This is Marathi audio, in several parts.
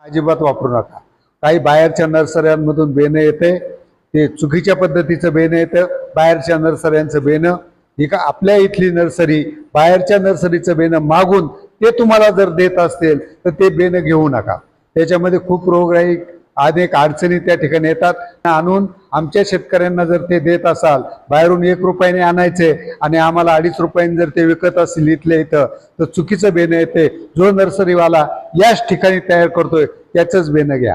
अजिबात वापरू नका। काही बाहेरच्या नर्सऱ्यांमधून बेणं येते, ते चुकीच्या पद्धतीचं बेणं येतं, बाहेरच्या नर्सऱ्यांचं बेणं। ही का आपल्या इथली नर्सरी बाहेरच्या नर्सरीचं बेणं मागून ते तुम्हाला जर देत असतील तर ते बेणं घेऊ नका। त्याच्यामध्ये खूप रोगराई अनेक अडचणी त्या ठिकाणी येतात। आणून आमच्या शेतकऱ्यांना जर ते देत असाल, बाहेरून 1 रुपयाने आणायचे आणि आम्हाला 2.5 रुपयाने जर ते विकत असतील इथल्या इथं, तर चुकीचं बेणं येते। जो नर्सरीवाला याच ठिकाणी तयार करतोय त्याचंच बेणं घ्या।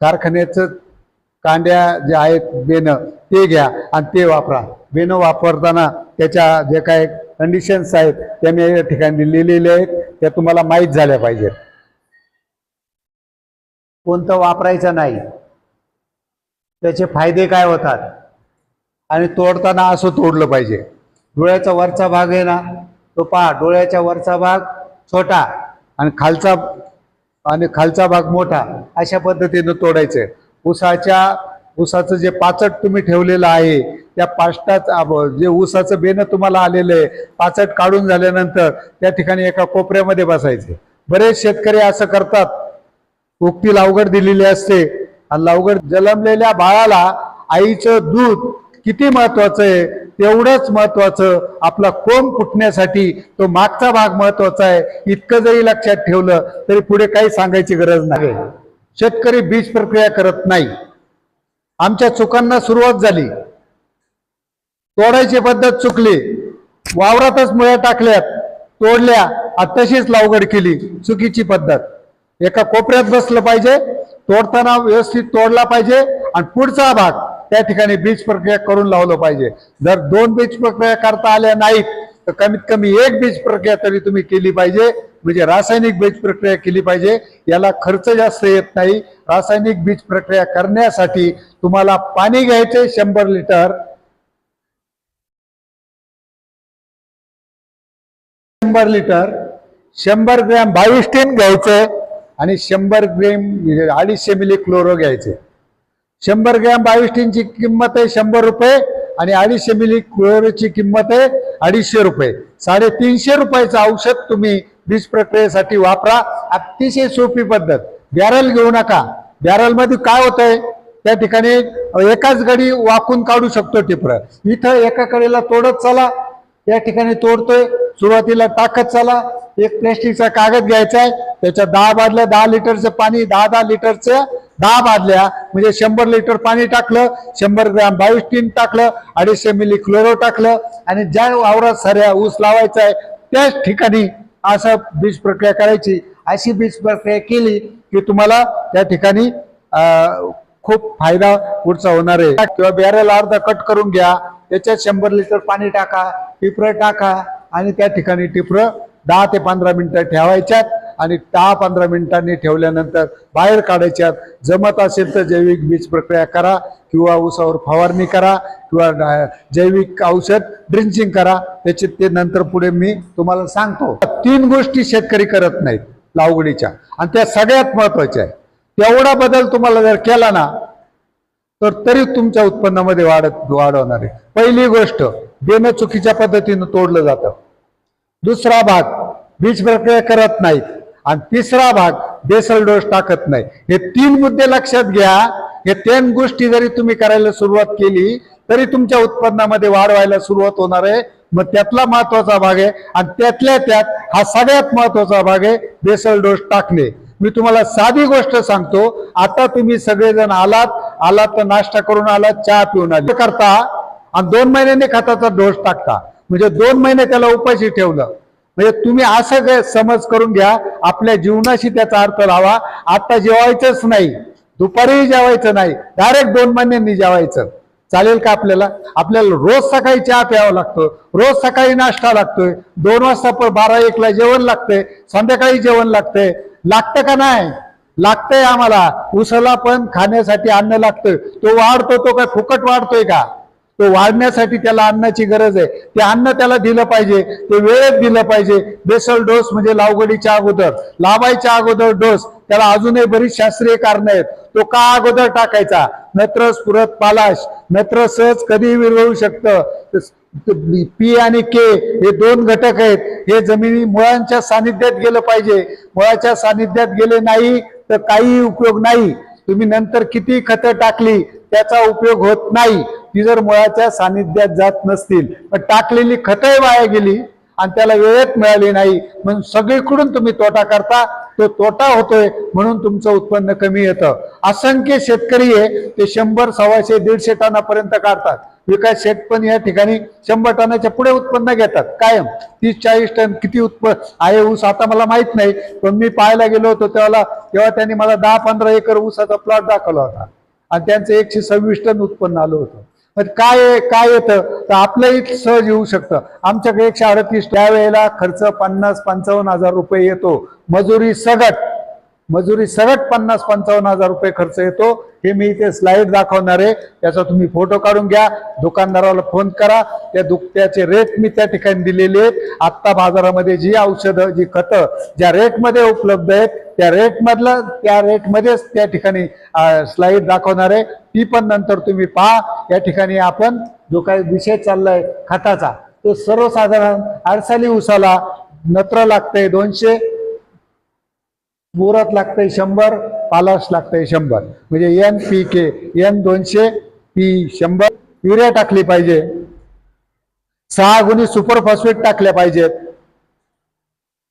कारखान्याचं कांड्या जे आहेत बेणं ते घ्या आणि ते वापरा। बेणं वापरताना त्याच्या जे काय कंडिशन्स आहेत त्या मी या ठिकाणी लिहिलेले आहेत, त्या तुम्हाला माहीत झाल्या पाहिजेत। कोणतं वापरायचं नाही, त्याचे फायदे काय होतात, आणि तोडताना असं तोडलं पाहिजे। डोळ्याचा वरचा भाग आहे ना, तो पहा, डोळ्याच्या वरचा भाग छोटा आणि खालचा भाग मोठा, अशा पद्धतीनं तोडायचं। ऊसाचं जे पाचट तुम्ही ठेवलेलं आहे त्या पाचटाच जे ऊसाचं बेणं तुम्हाला आलेलं आहे, पाचट काढून झाल्यानंतर त्या ठिकाणी एका कोपऱ्यामध्ये बसायचे। बरेच शेतकरी असं करतात, उक्ती लावगड दिलेली असते आणि लावगड जन्मलेल्या बाळाला आईचं दूध किती महत्वाचं आहे तेवढंच महत्वाचं आपला कोंब फुटण्यासाठी तो मागचा भाग महत्वाचा आहे। इतकं जरी लक्षात ठेवलं तरी पुढे काही सांगायची गरज नाही। शेतकरी बीज प्रक्रिया करत नाही। आमच्या चुकांना सुरुवात झाली, तोडायची पद्धत चुकली, वावरातच मुळ्या टाकल्यात, तोडल्या, तशीच लावगड केली, चुकीची पद्धत। एका कोपऱ्यात बसलं पाहिजे, तोडताना व्यवस्थित तोडला पाहिजे आणि पुढचा भाग त्या ठिकाणी बीज प्रक्रिया करून लावलं पाहिजे। जर 2 बीज प्रक्रिया करता आल्या नाहीत तर कमीत कमी 1 बीज प्रक्रिया तरी तुम्ही केली पाहिजे, म्हणजे रासायनिक बीज प्रक्रिया केली पाहिजे। याला खर्च जास्त येत नाही। रासायनिक बीज प्रक्रिया करण्यासाठी तुम्हाला पाणी घ्यायचे 100 लिटर, 100 ग्रॅम 22 टीन घ्यायचे आणि 100 ग्रॅम 250 मिली क्लोरो घ्यायचे। 100 ग्रॅम 22 टीनची किंमत आहे 100 रुपये आणि 250 मिली क्लोरोची किंमत आहे 250 रुपये। 350 रुपयाचं औषध तुम्ही बीज प्रक्रियेसाठी वापरा। अतिशय सोपी पद्धत। बॅरल घेऊ नका। बॅरल मध्ये काय होतंय, त्या ठिकाणी एकाच गडी वाकून काढू शकतो टिपर। इथं एका कडेला तोडत चला, या ठिकाणी तोडतोय, सुरुवातीला टाकत चला। एक प्लॅस्टिकचा कागद घ्यायचा आहे, त्याच्या 10 बादल्या, 10 लिटरचं पाणी, 10 लिटरचं 10 बादल्या, म्हणजे 100 लिटर पाणी टाकलं, 100 ग्रॅम 22 टीन टाकलं, 250 मिली क्लोरो टाकलं आणि ज्या वावरात साऱ्या ऊस लावायचा आहे त्याच ठिकाणी असं बीज प्रक्रिया करायची। अशी बीज प्रक्रिया केली की तुम्हाला त्या ठिकाणी खूप फायदा पुढचा होणार आहे। किंवा बॅरल अर्धा कट करून घ्या, त्याच्यात 100 लिटर पाणी टाका, टिपरं टाका आणि त्या ठिकाणी टिपरं 10 ते 15 मिनिटं ठेवायच्यात आणि 10-15 मिनिटांनी ठेवल्यानंतर बाहेर काढायच्यात। जमत असेल तर जैविक बीज प्रक्रिया करा किंवा ऊसावर फवारणी करा किंवा जैविक औषध ड्रिंचिंग करा। त्याचे ते नंतर पुढे मी तुम्हाला सांगतो। 3 गोष्टी शेतकरी करत नाहीत लावगडीच्या आणि त्या सगळ्यात महत्वाच्या आहे। तेवढा बदल तुम्हाला जर केला ना तर तरी तुमच्या उत्पन्नामध्ये वाढ होणार आहे। पहिली गोष्ट, बेणं चुकीच्या पद्धतीनं तोडलं जातं। दुसरा भाग, बीज प्रक्रिया करत नाहीत आणि तिसरा भाग, बेसल डोस टाकत नाही। हे 3 मुद्दे लक्षात घ्या। हे 3 गोष्टी जरी तुम्ही करायला सुरुवात केली तरी तुमच्या उत्पन्नामध्ये वाढ व्हायला सुरुवात होणार आहे। मग त्यातला महत्वाचा भाग आहे आणि त्यातल्या त्यात हा सगळ्यात महत्वाचा भाग आहे, बेसल डोस टाकणे। मी तुम्हाला साधी गोष्ट सांगतो, आता तुम्ही सगळेजण आलात तर नाश्ता करून आलात, चहा पिऊन आले करता आणि 2 महिन्यांनी खताचा डोस टाकता, म्हणजे 2 महिने त्याला उपाशी ठेवलं। म्हणजे तुम्ही असं समज करून घ्या, आपल्या जीवनाशी त्याचा अर्थ लावा। आता जेवायचंच नाही, दुपारीही जेवायचं नाही, डायरेक्ट 2 महिन्यांनी जेवायचं। चालेल का आपल्याला? आपल्याला रोज सकाळी चहा प्यावा लागतो, रोज सकाळी नाश्ता लागतोय, 2 वाजता 12-1 ला जेवण लागतंय, संध्याकाळी जेवण लागतंय। लागतं का नाही? लागतंय आम्हाला। ऊसाला पण खाण्यासाठी अन्न लागतंय। तो वाढतो, तो काय फुकट वाढतोय का? तो वाढण्यासाठी त्याला अन्नाची गरज आहे। ते अन्न त्याला दिलं पाहिजे, ते वेळेत दिलं पाहिजे। बेसल डोस म्हणजे लावगडीच्या अगोदर, लावायच्या अगोदर डोस, त्याला अजूनही बरीच शास्त्रीय कारणं आहेत। तो का अगोदर टाकायचा? नत्र, स्फुरद, पालाश, नत्र सहज कधीही विरघळू शकतं, पी आणि के हे दोन घटक आहेत, हे जमिनी मुळांच्या सानिध्यात गेलं पाहिजे. मुळाच्या सानिध्यात गेले नाही तर काही उपयोग नाही. तुम्ही नंतर किती खतं टाकली त्याचा उपयोग होत नाही, ती जर मुळाच्या सानिध्यात जात नसतील. पण टाकलेली खतंही वाया गेली आणि त्याला वेळेत मिळाली नाही, म्हणून सगळीकडून तुम्ही तोटा करता. तो तोटा होतोय म्हणून तुमचं उत्पन्न कमी येतं. असंख्य शेतकरी आहे ते 100, 125, 150 टनापर्यंत काढतात. विकास शेठ पण या ठिकाणी 100 टनाच्या पुढे उत्पन्न घेतात कायम. 30-40 टन किती उत्पन्न आहे ऊस आता मला माहित नाही, पण मी पाहायला गेलो होतो तेव्हा त्यांनी मला 10-15 एकर ऊसाचा प्लॉट दाखवला होता आणि त्यांचं 126 टन उत्पन्न आलं होतं. काय येतं तर आपलंही सहज येऊ शकतं. आमच्याकडे 138, त्यावेळेला खर्च 50-55 हजार रुपये येतो. मजुरी सगट 50-55 हजार रुपये खर्च येतो. हे मी इथे स्लाइड दाखवणार आहे, त्याचा तुम्ही फोटो काढून घ्या. दुकानदाराला फोन करा, त्याचे रेट मी त्या ठिकाणी दिलेले आहेत. आत्ता बाजारामध्ये जी औषधं, जी खतं ज्या रेटमध्ये उपलब्ध आहेत त्या रेटमध्येच त्या ठिकाणी स्लाइड दाखवणार आहे, ती पण नंतर तुम्ही पहा. या ठिकाणी आपण जो काही विषय चाललाय खताचा, तो सर्वसाधारण अडसाली ऊसाला नत्र लागतंय 200, बोरात लागतंय 100, पालाश लागतंय 100, म्हणजे NPK N200 P100 युरिया टाकली पाहिजे. 6 गुणी सुपर फॉस्फेट टाकल्या पाहिजेत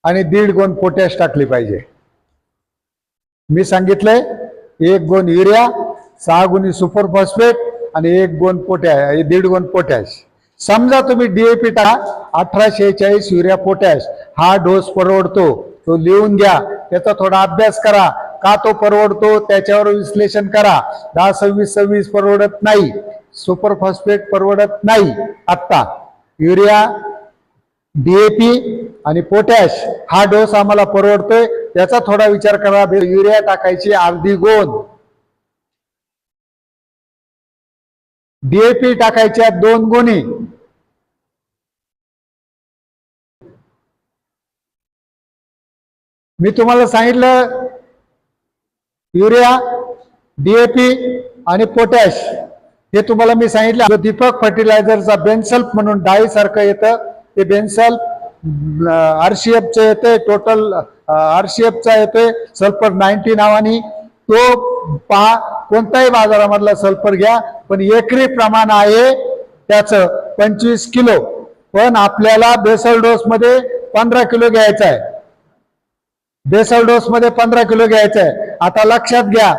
आणि 1.5 गुण पोटॅश टाकली पाहिजे. मी सांगितलंय 1 गुण युरिया, 6 गुणी सुपर फॉस्फेट आणि 1 गुण पोटॅश, 1.5 गुण पोटॅश. समजा तुम्ही DAP टाका 1846 युरिया पोटॅश, हा डोस परवडतो, तो लिहून घ्या, त्याचा थोडा अभ्यास करा. का तो परवडतो त्याच्यावर विश्लेषण करा. 10-26-26 परवडत नाही, सुपर फॉस्फेट परवडत नाही. आत्ता युरिया, DAP आणि पोटॅश हा डोस आम्हाला परवडतोय, त्याचा थोडा विचार करा. युरिया टाकायची अर्धी गोण, DAP टाकायच्या 2 गुणी. मी तुम्हाला सांगितलं युरिया, DAP आणि पोटॅश हे तुम्हाला मी सांगितलं. दीपक फर्टिलायझरचा बेन्सल्फ म्हणून डाळी सारखं येतं, ते बेन्सल्फ RCFचं येतंय, टोटल RCFचा येतोय, सल्फर 90 नावानी. तो पहा, कोणताही बाजारामधला सल्फर घ्या, पण एकरी प्रमाण आहे त्याचं 25 किलो, पण आपल्याला बेसल डोस मध्ये 15 किलो घ्यायचा आहे. बेसल डोस मध्ये 15 किलो घ्यायचं आहे. आता लक्षात घ्या,